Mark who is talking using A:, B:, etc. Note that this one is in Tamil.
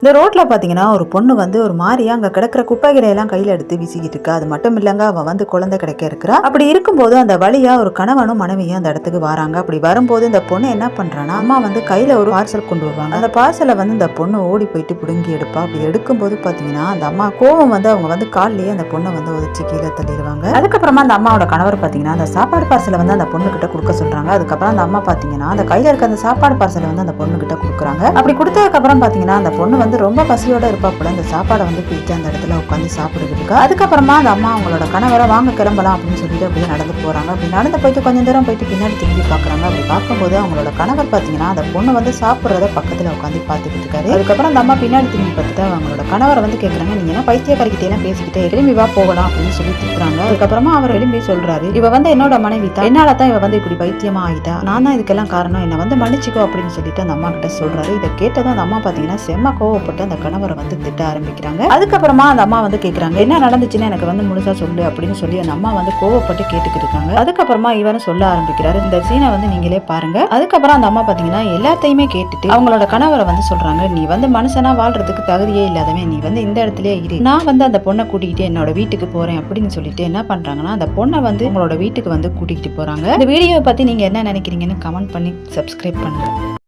A: இந்த ரோட்ல பாத்தீங்கன்னா ஒரு பொண்ணு வந்து ஒரு மாதிரியா அங்க கிடக்கிற குப்பைகளை எல்லாம் கையில எடுத்து வீசிக்கிட்டு இருக்கா. அது மட்டும் இல்லங்க, அவ வந்து குழந்தை கிடைக்க இருக்கிறா. அப்படி இருக்கும்போது அந்த வழியா ஒரு கணவனும் மனைவியும் அந்த இடத்துக்கு வராங்க. அப்படி வரும்போது இந்த பொண்ணு என்ன பண்றான்னா, அம்மா வந்து கையில ஒரு பார்சல் கொண்டு வருவாங்க. அந்த பார்சலை வந்து இந்த பொண்ணு ஓடி போயிட்டு புடுங்கி எடுப்பா. அப்படி எடுக்கும்போது பாத்தீங்கன்னா அந்த அம்மா கோவம் வந்து அவங்க வந்து கால்லயே அந்த பொண்ணை வந்து உதச்சி கீழே தள்ளிடுவாங்க. அதுக்கப்புறமா அந்த அம்மாவோட கணவர் பாத்தீங்கன்னா அந்த சாப்பாடு பார்சலை வந்து அந்த பொண்ணு கிட்ட கொடுக்க சொல்றாங்க. அதுக்கப்புறம் அந்த அம்மா பாத்தீங்கன்னா அந்த கையில இருக்க அந்த சாப்பாடு பார்சலை வந்து அந்த பொண்ணு கிட்ட கொடுக்குறாங்க. அப்படி கொடுத்ததுக்கு அப்புறம் பாத்தீங்கன்னா அந்த பொண்ணு வந்து ரொம்ப பசியோட இருப்பா போல. அந்த சாப்பாடை வந்து பிரித்து அந்த இடத்துல உட்காந்து சாப்பிடுட்டு இருக்கா. அதுக்கப்புறமா அந்த அம்மா அவங்களோட கணவரை வாங்க கிளம்பலாம் அப்படின்னு சொல்லிட்டு அப்படியே நடந்து போறாங்க. அப்படி நடந்து போயிட்டு கொஞ்சம் தூரம் போயிட்டு பின்னாடி திரும்பி பாக்குறாங்க. அப்படி பார்க்கும்போது அவங்களோட கணவர் பாத்தீங்கன்னா அந்த பொண்ணு வந்து சாப்பிடுறத பக்கத்துல உட்காந்து பாத்துக்கிட்டு இருக்காரு. அதுக்கப்புறம் அந்த அம்மா பின்னாடி திரும்பி பார்த்துட்டு அவங்களோட கணவரை வந்து கேட்கறாங்க, நீங்க என்ன பைத்தியக்காரிக்கிட்டே எல்லாம் பேசிக்கிட்டே எழும்பி வா போகலாம் அப்படின்னு சொல்லி திட்டுறாங்க. அதுக்கப்புறமா அவர் எழும்பி சொல்றாரு, இவ வந்து என்னோட மனைவி தான், என்னால தான் இவ வந்து இப்படி பைத்தியமா ஆகிட்டா, நான் தான் இதுக்கெல்லாம் காரணம், என்ன வந்து மன்னிச்சுக்கோ அப்படின்னு சொல்லிட்டு அந்த அம்மா கிட்ட சொல்றாரு. இதை கேட்டதும் அந்த அம்மா பாத்தீங்கன்னா செம்ம கோவப்பட்டு அந்த கணவரை வந்து திட்ட ஆரம்பிக்கிறாங்க. அதுக்கப்புறமா அந்த அம்மா வந்து கேக்குறாங்க, என்ன நடந்துச்சுன்னு எனக்கு வந்து முழுசா சொல்லு அப்படின்னு சொல்லி அந்த அம்மா வந்து கோவப்பட்டு கேட்டுக்கிட்டு இருக்காங்க. அதுக்கப்புறமா இவரும் சொல்ல ஆரம்பிக்கிறாரு. இந்த சீனை வந்து நீங்களே பாருங்க. அதுக்கப்புறம் அந்த அம்மா பாத்தீங்கன்னா எல்லாத்தையுமே கேட்டுட்டு அவங்களோட கணவரை வந்து சொல்றாங்க, நீ வந்து மனுஷனா வாழ்றதுக்கு தகுதியே இல்லாதவன், நீ வந்து இந்த இடத்துலயே இரு, நான் வந்து அந்த பொண்ணை கூட்டிகிட்டு என்னோட வீட்டுக்கு போறேன் அப்படின்னு சொல்லிட்டு என்ன பண்றாங்கன்னா அந்த பொண்ணை வந்து உங்களோட வீட்டுக்கு வந்து கூட்டிகிட்டு போறாங்க. இந்த வீடியோவை பத்தி நீங்க என்ன நினைக்கிறீங்கன்னு கமெண்ட் பண்ணி சப்ஸ்கிரைப் பண்ணுங்க.